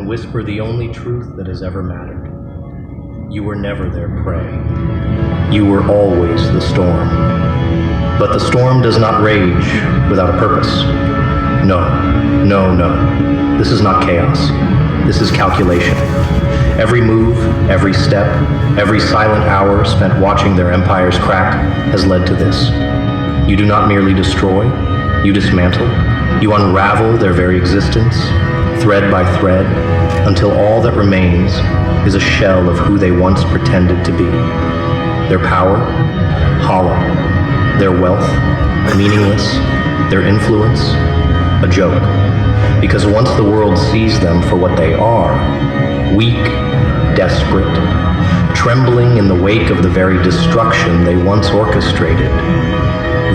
and whisper the only truth that has ever mattered. You were never their prey. You were always the storm. But the storm does not rage without a purpose. No. This is not chaos. This is calculation. Every move, every step, every silent hour spent watching their empires crack has led to this. You do not merely destroy, you dismantle. You unravel their very existence, thread by thread, until all that remains is a shell of who they once pretended to be. Their power, hollow. Their wealth, meaningless. Their influence, a joke. Because once the world sees them for what they are, weak, desperate, trembling in the wake of the very destruction they once orchestrated,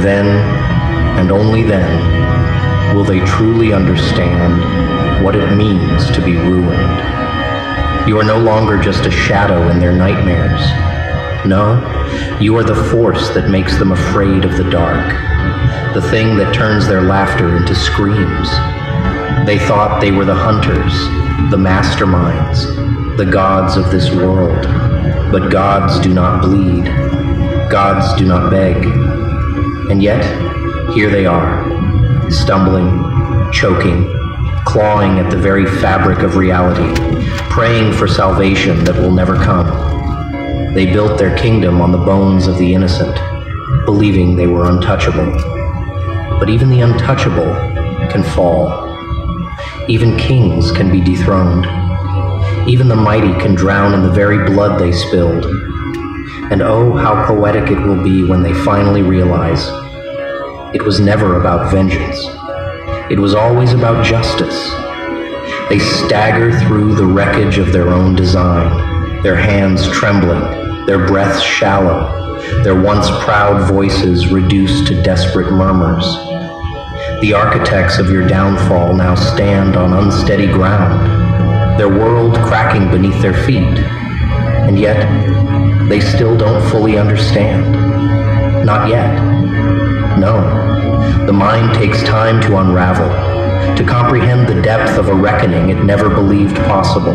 then, and only then, will they truly understand what it means to be ruined. You are no longer just a shadow in their nightmares. No, you are the force that makes them afraid of the dark, the thing that turns their laughter into screams. They thought they were the hunters, the masterminds, the gods of this world. But gods do not bleed. Gods do not beg. And yet, here they are, stumbling, choking, clawing at the very fabric of reality, praying for salvation that will never come. They built their kingdom on the bones of the innocent, believing they were untouchable. But even the untouchable can fall. Even kings can be dethroned. Even the mighty can drown in the very blood they spilled. And oh, how poetic it will be when they finally realize it was never about vengeance. It was always about justice. They stagger through the wreckage of their own design, their hands trembling, their breaths shallow, their once proud voices reduced to desperate murmurs. The architects of your downfall now stand on unsteady ground, their world cracking beneath their feet, and yet they still don't fully understand. Not yet. No. The mind takes time to unravel, to comprehend the depth of a reckoning it never believed possible.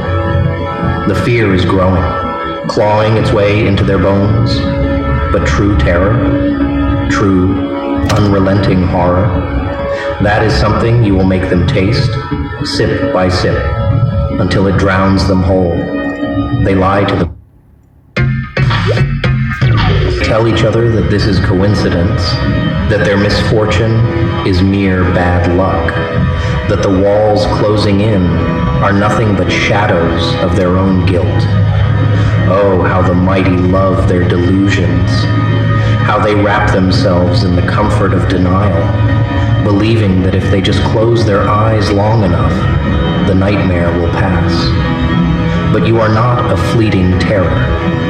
The fear is growing, clawing its way into their bones, but true terror, true, unrelenting horror, that is something you will make them taste, sip by sip, until it drowns them whole. They lie to the tell each other that this is coincidence, that their misfortune is mere bad luck, that the walls closing in are nothing but shadows of their own guilt. Oh, how the mighty love their delusions, how they wrap themselves in the comfort of denial, believing that if they just close their eyes long enough, the nightmare will pass. But you are not a fleeting terror.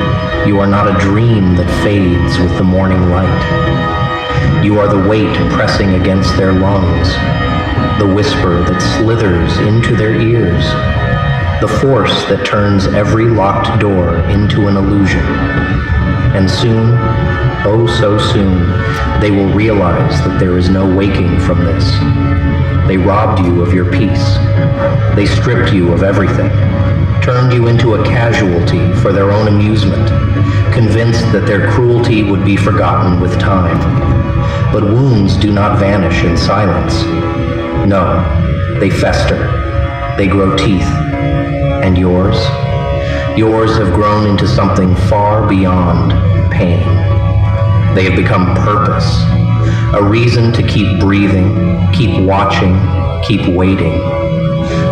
You are not a dream that fades with the morning light. You are the weight pressing against their lungs, the whisper that slithers into their ears, the force that turns every locked door into an illusion. And soon, oh so soon, they will realize that there is no waking from this. They robbed you of your peace. They stripped you of everything, turned you into a casualty for their own amusement, convinced that their cruelty would be forgotten with time. But wounds do not vanish in silence. No, they fester. They grow teeth. And yours? Yours have grown into something far beyond pain. They have become purpose, a reason to keep breathing, keep watching, keep waiting.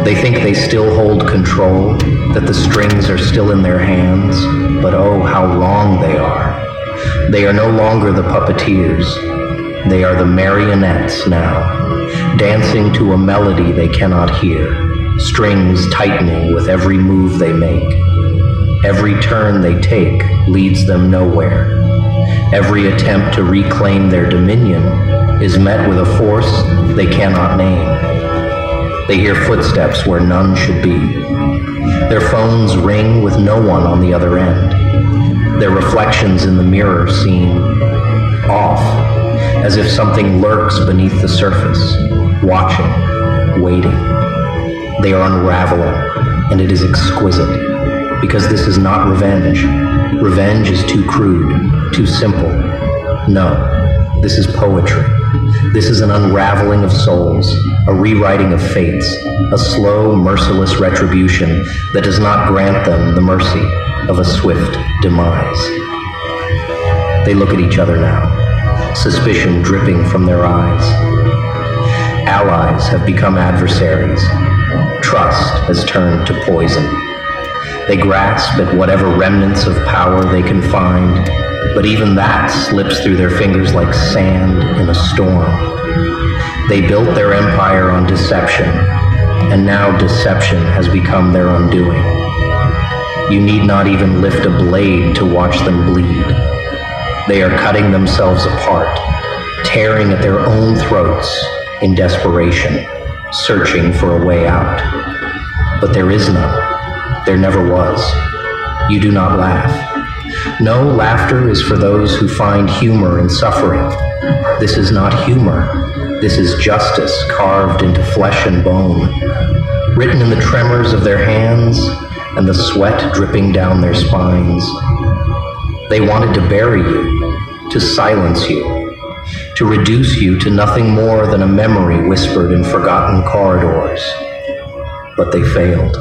They think they still hold control, that the strings are still in their hands, but oh, how wrong they are. They are no longer the puppeteers. They are the marionettes now, dancing to a melody they cannot hear, strings tightening with every move they make. Every turn they take leads them nowhere. Every attempt to reclaim their dominion is met with a force they cannot name. They hear footsteps where none should be. Their phones ring with no one on the other end. Their reflections in the mirror seem off, as if something lurks beneath the surface, watching, waiting. They are unraveling, and it is exquisite, because this is not revenge. Revenge is too crude, too simple. No, this is poetry. This is an unraveling of souls, a rewriting of fates, a slow, merciless retribution that does not grant them the mercy of a swift demise. They look at each other now, suspicion dripping from their eyes. Allies have become adversaries. Trust has turned to poison. They grasp at whatever remnants of power they can find, but even that slips through their fingers like sand in a storm. They built their empire on deception, and now deception has become their undoing. You need not even lift a blade to watch them bleed. They are cutting themselves apart, tearing at their own throats in desperation, searching for a way out. But there is none. There never was. You do not laugh. No, laughter is for those who find humor in suffering. This is not humor. This is justice carved into flesh and bone, written in the tremors of their hands and the sweat dripping down their spines. They wanted to bury you, to silence you, to reduce you to nothing more than a memory whispered in forgotten corridors. But they failed.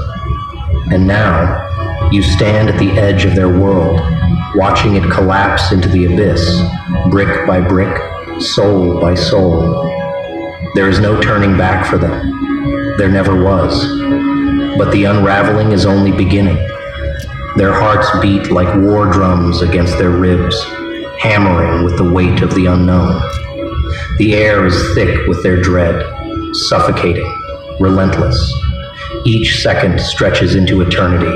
And now, you stand at the edge of their world, watching it collapse into the abyss, brick by brick, soul by soul. There is no turning back for them. There never was. But the unraveling is only beginning. Their hearts beat like war drums against their ribs, hammering with the weight of the unknown. The air is thick with their dread, suffocating, relentless. Each second stretches into eternity,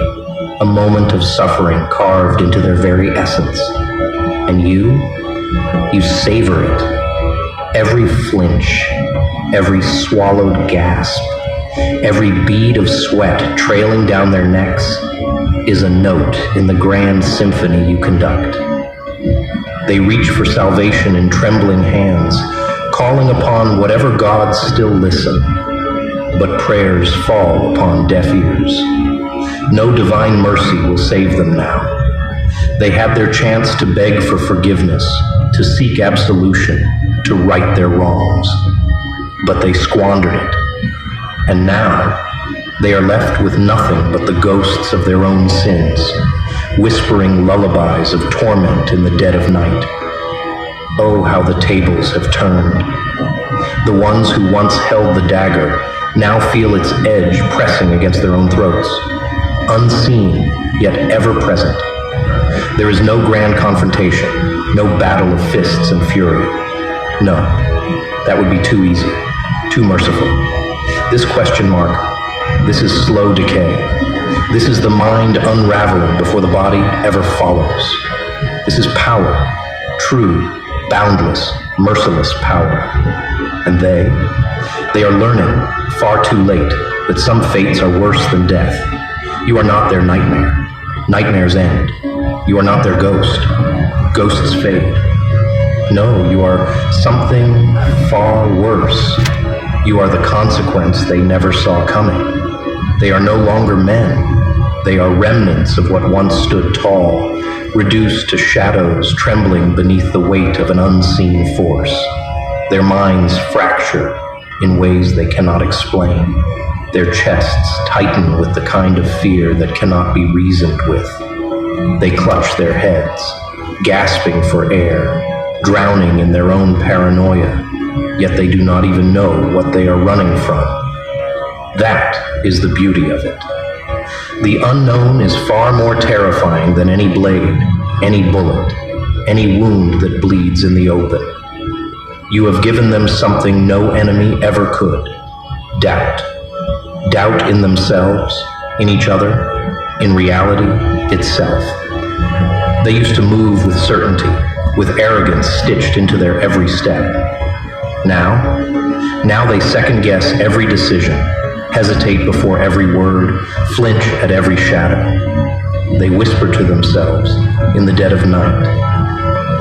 a moment of suffering carved into their very essence. And you savor it. Every flinch, every swallowed gasp, every bead of sweat trailing down their necks is a note in the grand symphony you conduct. They reach for salvation in trembling hands, calling upon whatever gods still listen, but prayers fall upon deaf ears. No divine mercy will save them now. They had their chance to beg for forgiveness, to seek absolution, to right their wrongs, but they squandered it. And now, they are left with nothing but the ghosts of their own sins, whispering lullabies of torment in the dead of night. Oh, how the tables have turned. The ones who once held the dagger now feel its edge pressing against their own throats, unseen yet ever present. There is no grand confrontation, no battle of fists and fury. No, that would be too easy, too merciful. This question mark, this is slow decay. This is the mind unraveling before the body ever follows. This is power, true, boundless, merciless power. And they are learning, far too late, that some fates are worse than death. You are not their nightmare. Nightmares end. You are not their ghost. Ghosts fade. No, you are something far worse. You are the consequence they never saw coming. They are no longer men. They are remnants of what once stood tall, reduced to shadows trembling beneath the weight of an unseen force. Their minds fracture in ways they cannot explain. Their chests tighten with the kind of fear that cannot be reasoned with. They clutch their heads, gasping for air, drowning in their own paranoia, yet they do not even know what they are running from. That is the beauty of it. The unknown is far more terrifying than any blade, any bullet, any wound that bleeds in the open. You have given them something no enemy ever could: doubt. Doubt in themselves, in each other, in reality itself. They used to move with certainty, with arrogance stitched into their every step. Now they second-guess every decision, hesitate before every word, flinch at every shadow. They whisper to themselves in the dead of night,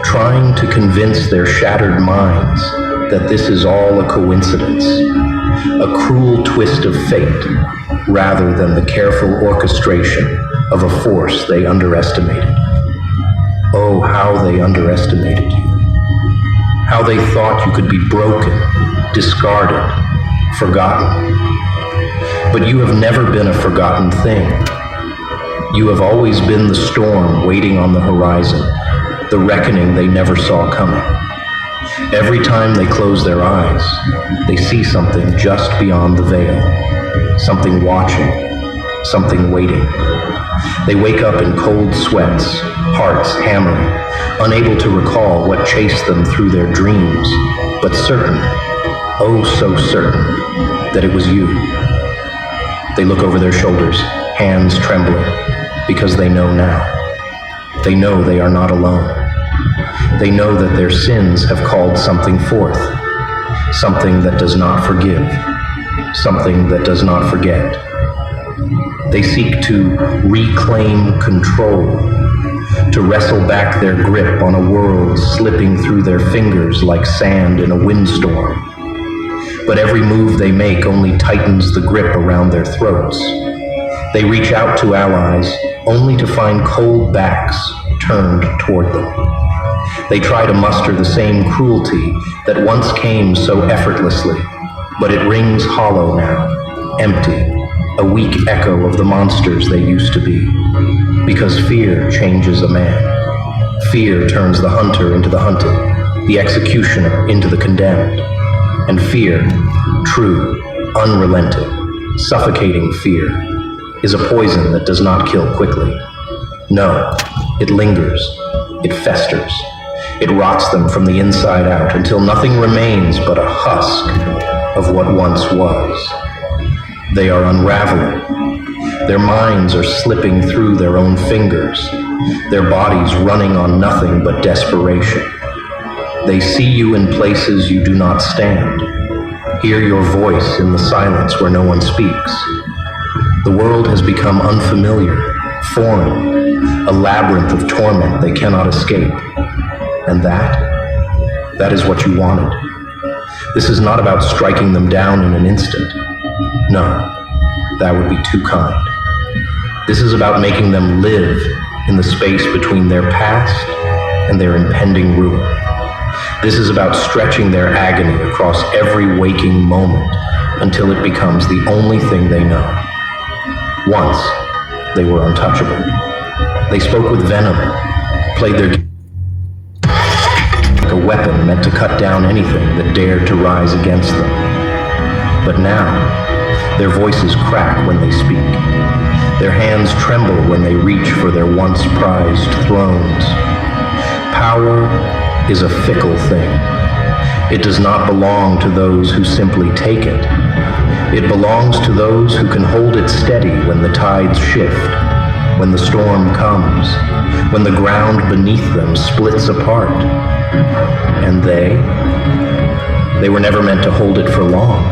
trying to convince their shattered minds that this is all a coincidence, a cruel twist of fate, rather than the careful orchestration of a force they underestimated. Oh, how they underestimated you. How they thought you could be broken, discarded, forgotten. But you have never been a forgotten thing. You have always been the storm waiting on the horizon, the reckoning they never saw coming. Every time they close their eyes, they see something just beyond the veil, something watching, something waiting. They wake up in cold sweats, hearts hammering, unable to recall what chased them through their dreams, but certain, oh so certain, that it was you. They look over their shoulders, hands trembling, because they know now. They know they are not alone. They know that their sins have called something forth, something that does not forgive, something that does not forget. They seek to reclaim control, to wrestle back their grip on a world slipping through their fingers like sand in a windstorm. But every move they make only tightens the grip around their throats. They reach out to allies only to find cold backs turned toward them. They try to muster the same cruelty that once came so effortlessly, but it rings hollow now, empty, a weak echo of the monsters they used to be. Because fear changes a man. Fear turns the hunter into the hunted, the executioner into the condemned. And fear, true, unrelenting, suffocating fear, is a poison that does not kill quickly. No, it lingers, it festers, it rots them from the inside out until nothing remains but a husk of what once was. They are unraveling. Their minds are slipping through their own fingers, their bodies running on nothing but desperation. They see you in places you do not stand, hear your voice in the silence where no one speaks. The world has become unfamiliar, foreign, a labyrinth of torment they cannot escape. And that is what you wanted. This is not about striking them down in an instant. No, that would be too kind. This is about making them live in the space between their past and their impending ruin. This is about stretching their agony across every waking moment until it becomes the only thing they know. Once, they were untouchable. They spoke with venom, played their game like a weapon meant to cut down anything that dared to rise against them. But now, their voices crack when they speak. Their hands tremble when they reach for their once prized thrones. Power is a fickle thing. It does not belong to those who simply take it. It belongs to those who can hold it steady when the tides shift, when the storm comes, when the ground beneath them splits apart. And they were never meant to hold it for long.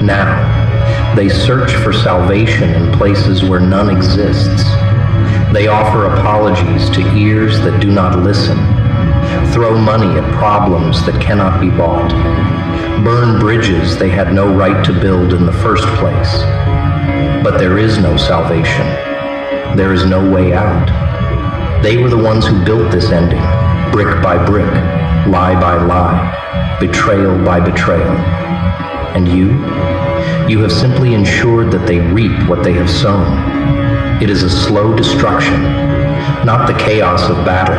Now, they search for salvation in places where none exists. They offer apologies to ears that do not listen, throw money at problems that cannot be bought, burn bridges they had no right to build in the first place. But there is no salvation. There is no way out. They were the ones who built this ending, brick by brick, lie by lie, betrayal by betrayal. And you have simply ensured that they reap what they have sown. It is a slow destruction, not the chaos of battle,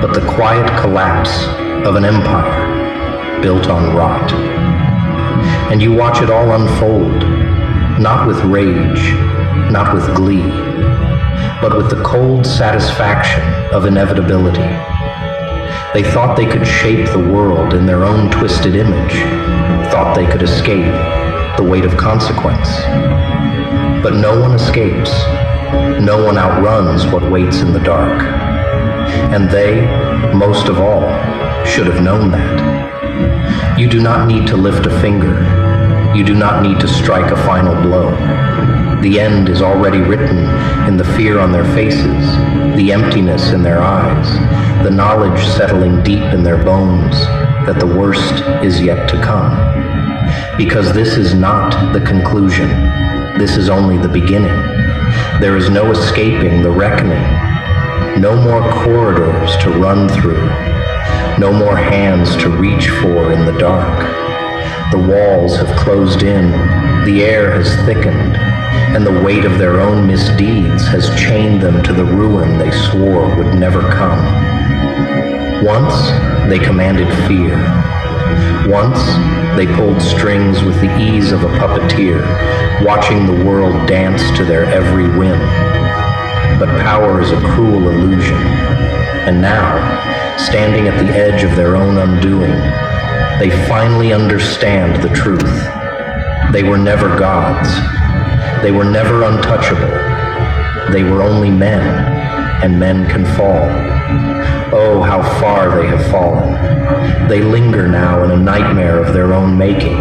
but the quiet collapse of an empire built on rot. And you watch it all unfold, not with rage, not with glee, but with the cold satisfaction of inevitability. They thought they could shape the world in their own twisted image, thought they could escape the weight of consequence. But no one escapes. No one outruns what waits in the dark. And they, most of all, should have known that. You do not need to lift a finger. You do not need to strike a final blow. The end is already written in the fear on their faces, the emptiness in their eyes, the knowledge settling deep in their bones that the worst is yet to come. Because this is not the conclusion. This is only the beginning. There is no escaping the reckoning. No more corridors to run through. No more hands to reach for in the dark. The walls have closed in. The air has thickened. And the weight of their own misdeeds has chained them to the ruin they swore would never come. Once they commanded fear. Once they pulled strings with the ease of a puppeteer, watching the world dance to their every whim. But power is a cruel illusion, and now, standing at the edge of their own undoing, they finally understand the truth. They were never gods. They were never untouchable. They were only men, and men can fall. Oh, how far they have fallen. They linger now in a nightmare of their own making,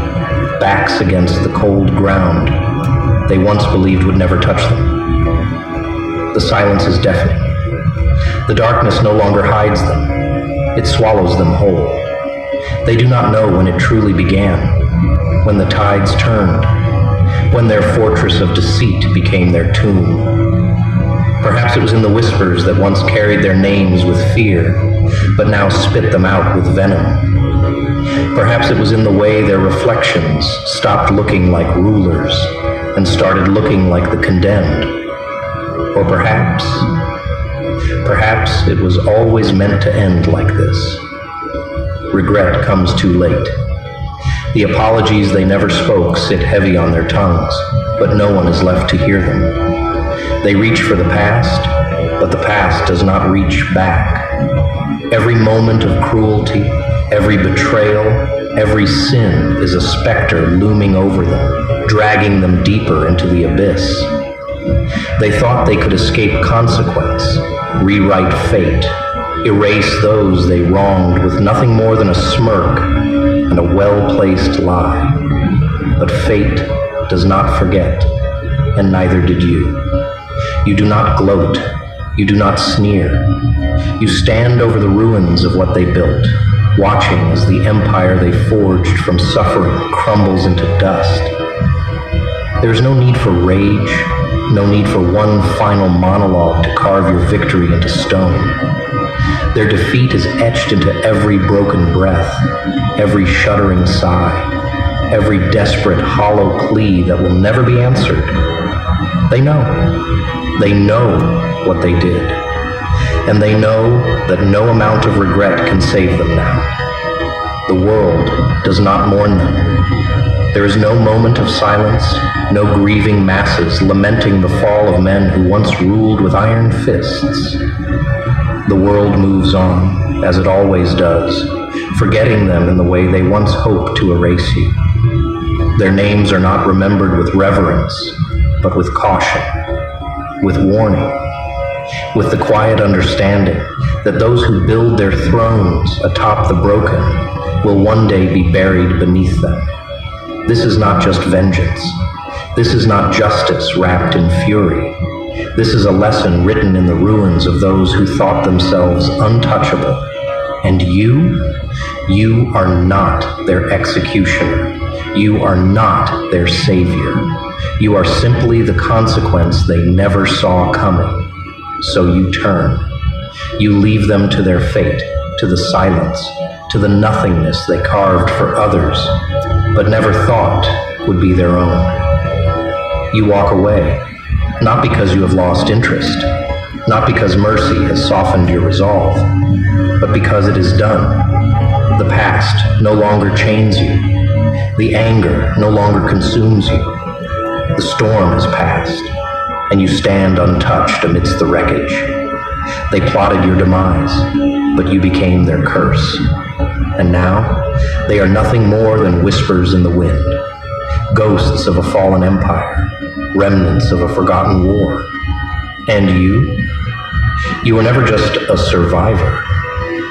backs against the cold ground they once believed would never touch them. The silence is deafening. The darkness no longer hides them. It swallows them whole. They do not know when it truly began, when the tides turned, when their fortress of deceit became their tomb. Perhaps it was in the whispers that once carried their names with fear, but now spit them out with venom. Perhaps it was in the way their reflections stopped looking like rulers and started looking like the condemned. Or perhaps it was always meant to end like this. Regret comes too late. The apologies they never spoke sit heavy on their tongues, but no one is left to hear them. They reach for the past, but the past does not reach back. Every moment of cruelty, every betrayal, every sin is a specter looming over them, dragging them deeper into the abyss. They thought they could escape consequence, rewrite fate, erase those they wronged with nothing more than a smirk and a well-placed lie. But fate does not forget, and neither did you. You do not gloat. You do not sneer. You stand over the ruins of what they built, watching as the empire they forged from suffering crumbles into dust. There is no need for rage, no need for one final monologue to carve your victory into stone. Their defeat is etched into every broken breath, every shuddering sigh, every desperate, hollow plea that will never be answered. They know what they did, and they know that no amount of regret can save them now. The world does not mourn them. There is no moment of silence, no grieving masses lamenting the fall of men who once ruled with iron fists. The world moves on, as it always does, forgetting them in the way they once hoped to erase you. Their names are not remembered with reverence, but with caution, with warning, with the quiet understanding that those who build their thrones atop the broken will one day be buried beneath them. This is not just vengeance. This is not justice wrapped in fury. This is a lesson written in the ruins of those who thought themselves untouchable. And you are not their executioner. You are not their savior. You are simply the consequence they never saw coming. So you turn. You leave them to their fate, to the silence, to the nothingness they carved for others, but never thought would be their own. You walk away, not because you have lost interest, not because mercy has softened your resolve, but because it is done. The past no longer chains you. The anger no longer consumes you. The storm has passed, and you stand untouched amidst the wreckage. They plotted your demise, but you became their curse. And now, they are nothing more than whispers in the wind, ghosts of a fallen empire, remnants of a forgotten war. And you were never just a survivor.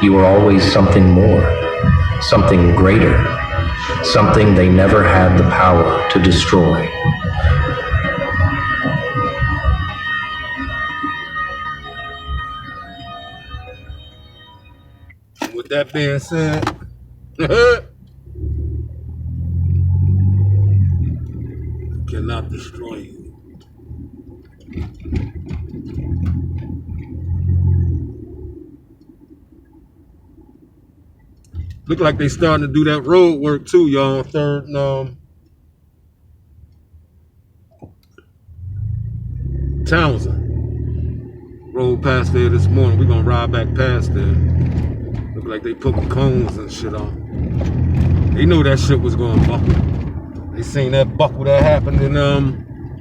You were always something more, something greater, something they never had the power to destroy. With that being said, Look like they starting to do that road work too, y'all. 3rd and Townsend. Rolled past there this morning. We're gonna ride back past there. Look like they putting cones and shit on. They knew that shit was gonna buckle. They seen that buckle that happened in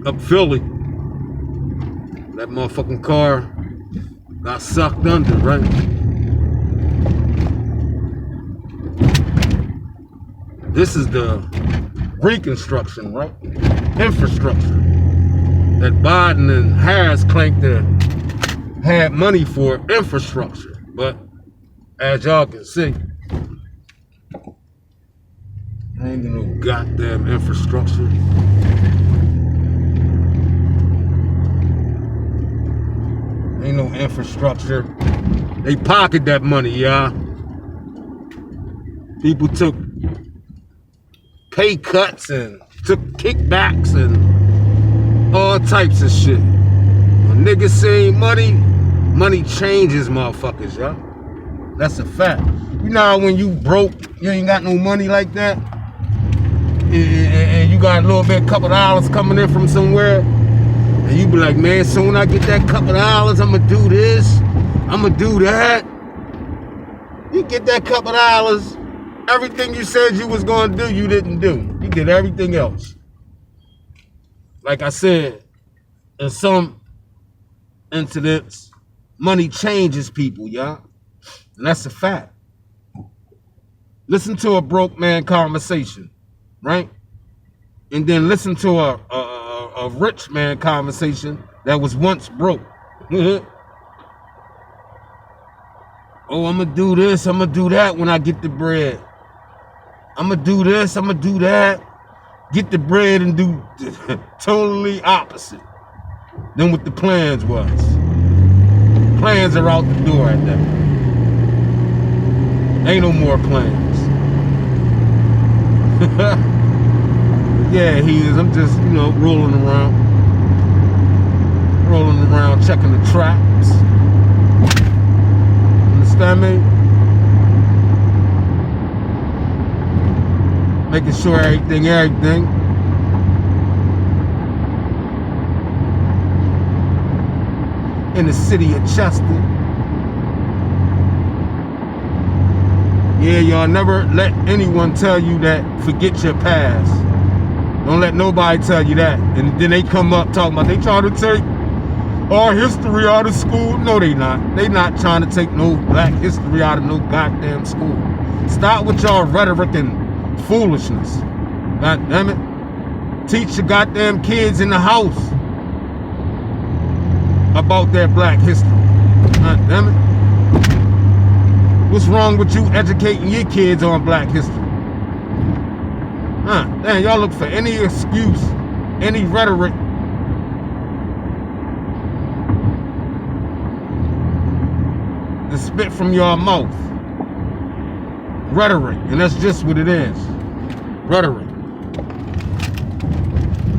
up Philly. That motherfucking car got sucked under, right? This is the reconstruction, right? Infrastructure that Biden and Harris claimed to have money for infrastructure. But as y'all can see, ain't no goddamn infrastructure. Ain't no infrastructure. They pocket that money, y'all. People took pay cuts and took kickbacks and all types of shit. When niggas say money, money changes motherfuckers, y'all. That's a fact. You know how when you broke, you ain't got no money like that, and you got a little bit, couple dollars coming in from somewhere, and you be like, man, soon I get that couple dollars, I'ma do this, I'ma do that. You get that couple dollars, everything you said you was gonna do, you didn't do. You did everything else. Like I said, in some incidents, money changes people, y'all. And that's a fact. Listen to a broke man conversation, right? And then listen to a rich man conversation that was once broke. Oh, I'm gonna do this, I'm gonna do that when I get the bread. I'm gonna do this, I'm gonna do that. Get the bread and do totally opposite than what the plans was. Plans are out the door at that. Ain't no more plans. Yeah, he is. I'm just, rolling around, checking the traps. Understand me? Making sure everything. In the city of Chester. Yeah, y'all never let anyone tell you that forget your past. Don't let nobody tell you that. And then they come up talking about they trying to take our history out of school. No, they not. They not trying to take no black history out of no goddamn school. Stop with y'all rhetoric and foolishness. God damn it. Teach your goddamn kids in the house about their black history. God damn it. What's wrong with you educating your kids on black history? Damn, y'all look for any excuse, any rhetoric to spit from your mouth. Rhetoric, and that's just what it is. Rhetoric.